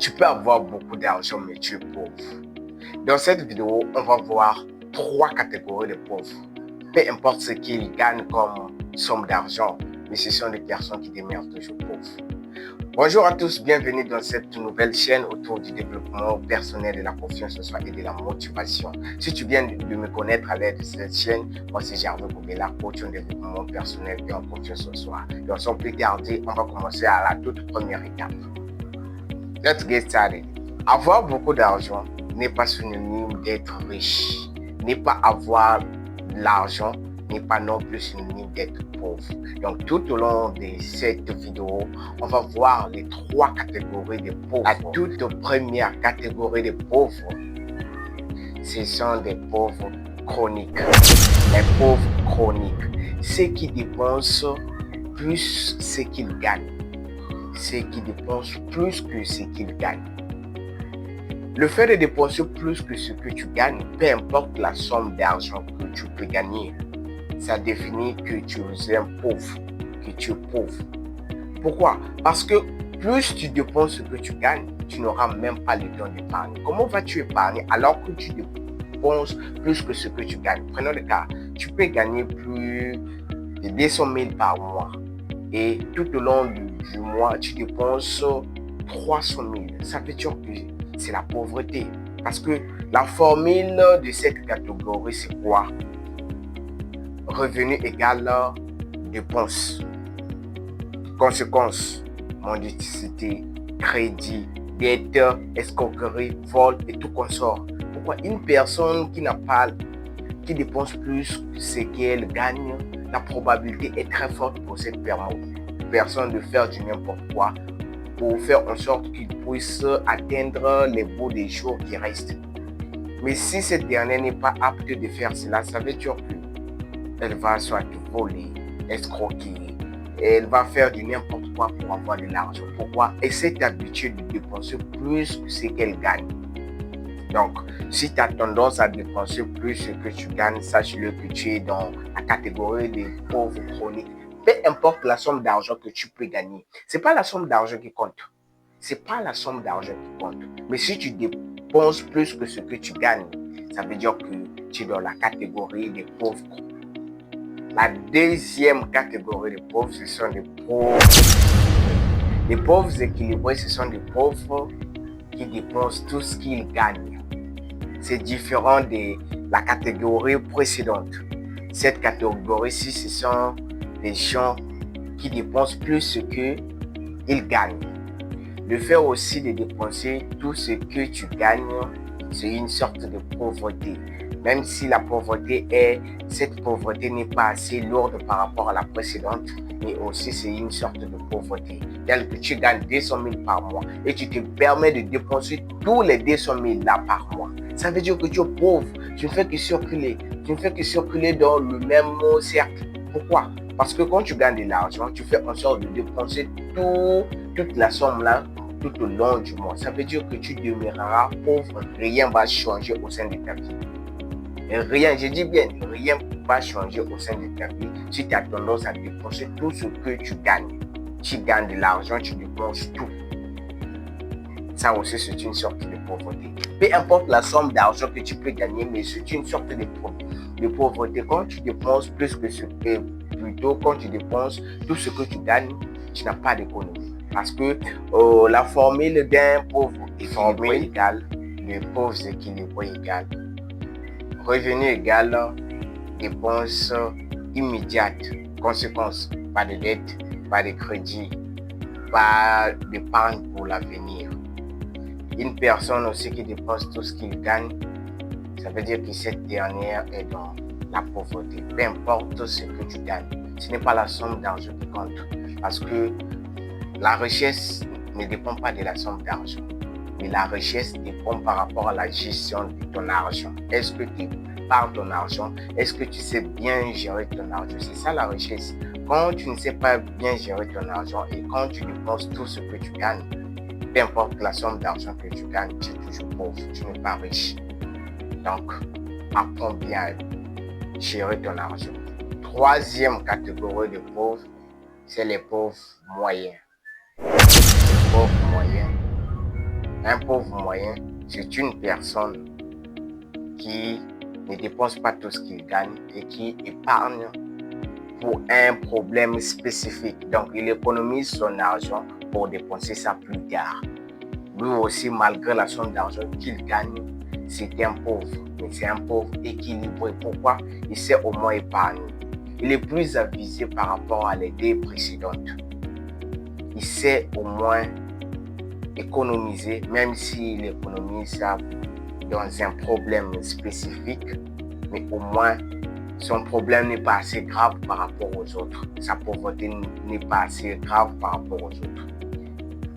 Tu peux avoir beaucoup d'argent, mais tu es pauvre. Dans cette vidéo, on va voir 3 catégories de pauvres. Peu importe ce qu'ils gagnent comme somme d'argent, mais ce sont des personnes qui demeurent toujours pauvres. Bonjour à tous, bienvenue dans cette nouvelle chaîne autour du développement personnel, de la confiance en soi et de la motivation. Si tu viens de me connaître à l'aide de cette chaîne, moi c'est Gervais Koubela, coach en développement personnel et en confiance en soi. Donc sans plus tarder, on va commencer à la toute première étape. Let's get started. Avoir beaucoup d'argent n'est pas synonyme d'être riche. Ne pas avoir l'argent n'est pas non plus synonyme d'être pauvre. Donc tout au long de cette vidéo, on va voir les 3 catégories de pauvres. La toute première catégorie de pauvres, ce sont des pauvres chroniques. Les pauvres chroniques, ceux qui dépensent plus ce qu'ils gagnent. Ceux qui dépensent plus que ce qu'ils gagnent. Le fait de dépenser plus que ce que tu gagnes, peu importe la somme d'argent que tu peux gagner, ça définit que tu es un pauvre, que tu es pauvre. Pourquoi? Parce que plus tu dépenses ce que tu gagnes, tu n'auras même pas le temps d'épargner. Comment vas-tu épargner alors que tu dépenses plus que ce que tu gagnes? Prenons le cas, tu peux gagner plus de 200 000 par mois et tout au long du mois, tu dépenses 300 000. Ça veut dire que c'est la pauvreté. Parce que la formule de cette catégorie, c'est quoi? Revenu égal dépense. Conséquences, mendicité, crédit, dette, escroquerie, vol et tout consort. Pourquoi une personne qui dépense plus que ce qu'elle gagne, la probabilité est très forte pour cette personne de faire du n'importe quoi pour faire en sorte qu'il puisse atteindre les bouts des jours qui restent. Mais si cette dernière n'est pas apte de faire cela, ça veut dire qu'elle va soit voler, escroquer, elle va faire du n'importe quoi pour avoir de l'argent. Pourquoi? Elle s'est habituée de dépenser plus que ce qu'elle gagne. Donc, si tu as tendance à dépenser plus que tu gagnes, sache-le que tu es dans la catégorie des pauvres chroniques. Peu importe la somme d'argent que tu peux gagner, c'est pas la somme d'argent qui compte. C'est pas la somme d'argent qui compte. Mais si tu dépenses plus que ce que tu gagnes, ça veut dire que tu es dans la catégorie des pauvres. La deuxième catégorie de pauvres, ce sont des pauvres. Les pauvres équilibrés, ce sont des pauvres qui dépensent tout ce qu'ils gagnent. C'est différent de la catégorie précédente. Cette catégorie-ci, ce sont des gens qui dépensent plus ce qu'ils gagnent. Le fait aussi de dépenser tout ce que tu gagnes, c'est une sorte de pauvreté. Même si la pauvreté cette pauvreté n'est pas assez lourde par rapport à la précédente, mais aussi c'est une sorte de pauvreté. Tel que tu gagnes 200 000 par mois et tu te permets de dépenser tous les 200 000 là par mois. Ça veut dire que tu es pauvre. Tu ne fais que circuler. Tu ne fais que circuler dans le même cercle. Pourquoi? Parce que quand tu gagnes de l'argent, tu fais en sorte de dépenser toute la somme là tout au long du mois. Ça veut dire que tu demeureras pauvre. Rien ne va changer au sein de ta vie. Et rien, je dis bien, rien ne va changer au sein de ta vie si tu as tendance à dépenser tout ce que tu gagnes. Tu gagnes de l'argent, tu dépenses tout. Ça aussi, c'est une sorte de pauvreté. Peu importe la somme d'argent que tu peux gagner, mais c'est une sorte de pauvreté. Quand tu dépenses plus que ce que, plutôt quand tu dépenses tout ce que tu gagnes, tu n'as pas d'économie. Parce que la formule d'un pauvre équilibré égale, de pauvres équilibré égale, revenu égal, dépenses immédiates. Conséquence, pas de dette, pas de crédit, pas d'épargne pour l'avenir. Une personne aussi qui dépense tout ce qu'il gagne, ça veut dire que cette dernière est dans la pauvreté. Peu importe ce que tu gagnes, ce n'est pas la somme d'argent qui compte. Parce que la richesse ne dépend pas de la somme d'argent. Mais la richesse dépend par rapport à la gestion de ton argent. Est-ce que tu épargnes ton argent? Est-ce que tu sais bien gérer ton argent? C'est ça la richesse. Quand tu ne sais pas bien gérer ton argent et quand tu dépenses tout ce que tu gagnes, peu importe la somme d'argent que tu gagnes, tu es toujours pauvre, tu n'es pas riche. Donc, apprends bien à gérer ton argent. Troisième catégorie de pauvres, c'est les pauvres moyens. Les pauvres moyens, Un pauvre moyen, c'est une personne qui ne dépense pas tout ce qu'il gagne et qui épargne pour un problème spécifique. Donc, il économise son argent pour dépenser ça plus tard. Lui aussi, malgré la somme d'argent qu'il gagne, c'est un pauvre. Mais c'est un pauvre équilibré. Pourquoi? Il sait au moins épargner. Il est plus avisé par rapport à l'idée précédente. Il sait au moins économiser, même s'il économise ça dans un problème spécifique, mais au moins son problème n'est pas assez grave par rapport aux autres. Sa pauvreté n'est pas assez grave par rapport aux autres.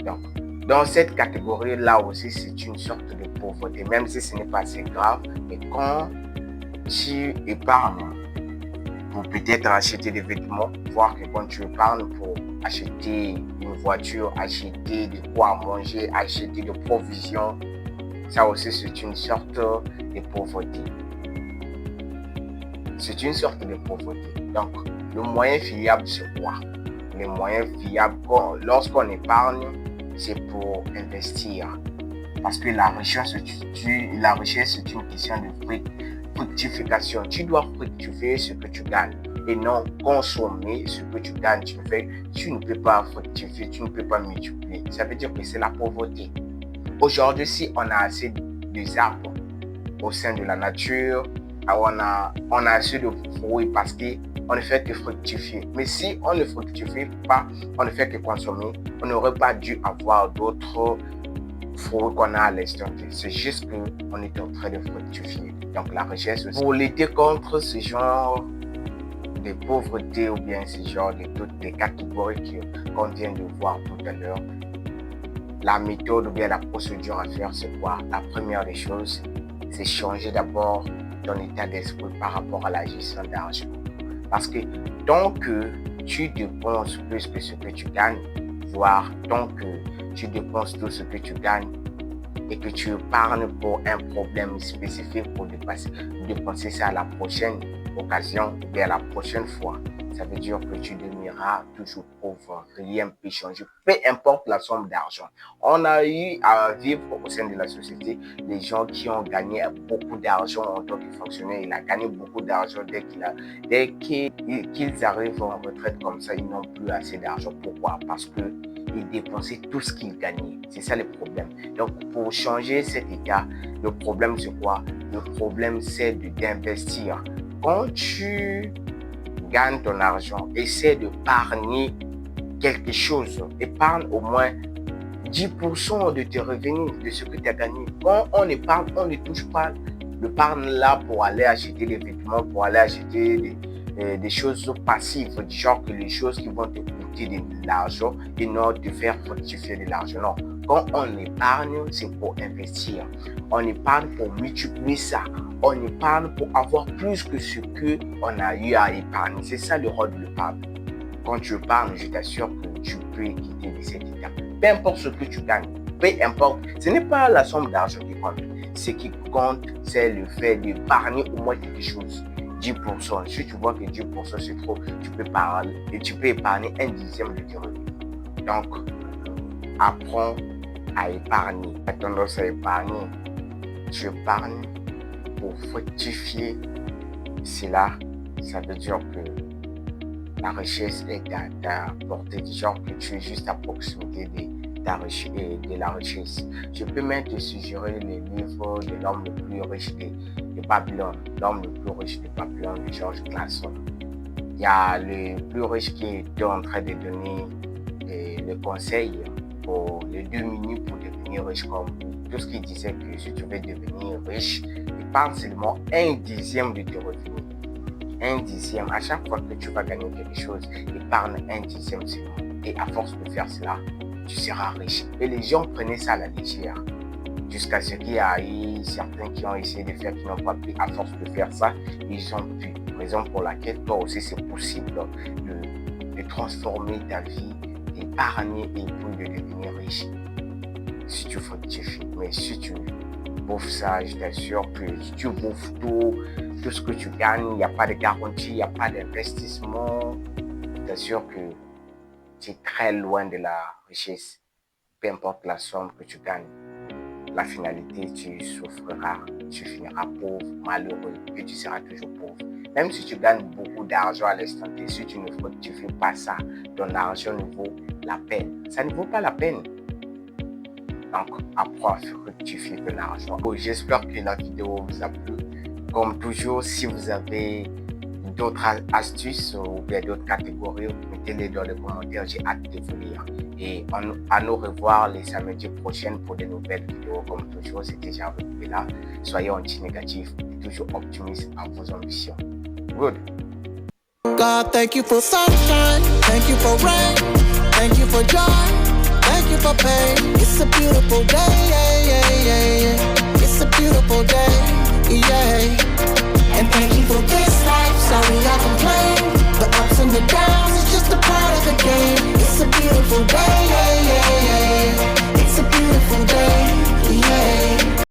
Donc, dans cette catégorie-là aussi, c'est une sorte de pauvreté, même si ce n'est pas assez grave. Mais quand tu épargnes pour peut-être acheter des vêtements, voir que quand tu épargnes pour acheter une voiture, acheter de quoi manger, acheter des provisions, ça aussi c'est une sorte de pauvreté. C'est une sorte de pauvreté. Donc, le moyen fiable, c'est quoi? Les moyens fiables, lorsqu'on épargne, c'est pour investir. Parce que la richesse, c'est une question de fructification. Tu dois fructifier ce que tu gagnes et non consommer ce que tu gagnes. Tu ne peux pas fructifier, tu ne peux pas multiplier. Ça veut dire que c'est la pauvreté. Aujourd'hui, si on a assez d'arbres au sein de la nature, on a assez de fruits parce qu'on ne fait que fructifier. Mais si on ne fructifie pas, on ne fait que consommer, on n'aurait pas dû avoir d'autres fruits qu'on a à l'instant T. C'est juste qu'on est en train de fructifier. Donc la richesse aussi. Pour lutter contre ce genre de pauvreté ou bien ce genre de toutes les catégories qu'on vient de voir tout à l'heure, la méthode ou bien la procédure à faire, c'est quoi? La première des choses, c'est changer d'abord ton état d'esprit par rapport à la gestion d'argent. Parce que tant que tu dépenses plus que ce que tu gagnes, voire tant que tu dépenses tout ce que tu gagnes et que tu épargnes pour un problème spécifique pour dépenser ça à la prochaine occasion ou bien à la prochaine fois, ça veut dire que tu demeureras toujours pauvre. Rien ne peut changer, peu importe la somme d'argent. On a eu à vivre au sein de la société des gens qui ont gagné beaucoup d'argent en tant que fonctionnaire. Il a gagné beaucoup d'argent dès qu'ils arrivent en retraite comme ça, ils n'ont plus assez d'argent. Pourquoi? Parce que ils dépensaient tout ce qu'ils gagnaient. C'est ça le problème. Donc, pour changer cet état, le problème, c'est quoi? Le problème, c'est d'investir. Quand tu gagnes ton argent, essaie d'épargner quelque chose. Épargne au moins 10% de tes revenus, de ce que tu as gagné. Quand on épargne, on ne touche pas l'épargne là pour aller acheter des vêtements, pour aller acheter des choses passives, du genre que les choses qui vont te coûter de l'argent et non te faire fructifier de l'argent. Non. Quand on épargne, c'est pour investir. On épargne pour multiplier ça. On épargne pour avoir plus que ce qu'on a eu à épargner. C'est ça le rôle de l'épargne. Quand tu épargnes, je t'assure que tu peux quitter de cet état. Peu importe ce que tu gagnes, peu importe, ce n'est pas la somme d'argent qui compte. Ce qui compte, c'est le fait d'épargner au moins quelque chose. 10%. Si tu vois que 10% c'est trop, tu peux épargner un dixième de tes revenus. Donc, apprends à épargner. Tu as tendance à épargner. Tu épargnes pour fructifier. Cela, ça veut dire que la richesse est à ta portée, du genre que tu es juste à proximité de la richesse. Je peux même te suggérer les livres de l'homme le plus riche de Babylone, l'homme le plus riche de Babylone de George Clason. Il y a le plus riche qui est en train de donner le conseil pour les 2 minutes pour devenir riche comme lui. Tout ce qu'il disait que si tu veux devenir riche, épargne seulement un dixième de tes revenus. Un dixième. À chaque fois que tu vas gagner quelque chose, épargne un dixième seulement. Et à force de faire cela, tu seras riche. Et les gens prenaient ça à la légère. Jusqu'à ce qu'il y a eu certains qui ont essayé de faire, qui n'ont pas pu. À force de faire ça, ils ont pu. Raison pour laquelle toi aussi c'est possible de transformer ta vie, d'épargner et puis de devenir riche. Si tu fructifies. Mais si tu bouffes ça, je t'assure que si tu bouffes tout ce que tu gagnes, il n'y a pas de garantie, il n'y a pas d'investissement, je t'assure que tu es très loin de la richesse, peu importe la somme que tu gagnes. la finalité, tu souffriras, tu finiras pauvre, malheureux, et tu seras toujours pauvre. Même si tu gagnes beaucoup d'argent à l'instant T, si tu ne fructifies pas ça, ton argent ne vaut la peine. Ça ne vaut pas la peine. Donc, apprends à fructifier ton argent. J'espère que la vidéo vous a plu. Comme toujours, si vous avez d'autres astuces ou bien d'autres catégories, mettez-les dans les commentaires. J'ai hâte de vous lire. Et à nous revoir les samedis prochains pour de nouvelles vidéos. Comme toujours, c'était Jean-Luc Bella. Soyez anti-négatif et toujours optimiste à vos ambitions. Good. God, thank you for sunshine, thank you for rain, thank you for joy, thank you for pain. It's a beautiful day, yeah, yeah, yeah, yeah. It's a beautiful day, yeah. And thank you for this life, sorry I complain. The ups and the downs, it's just a part of the game. It's a beautiful day, yeah, yeah, yeah.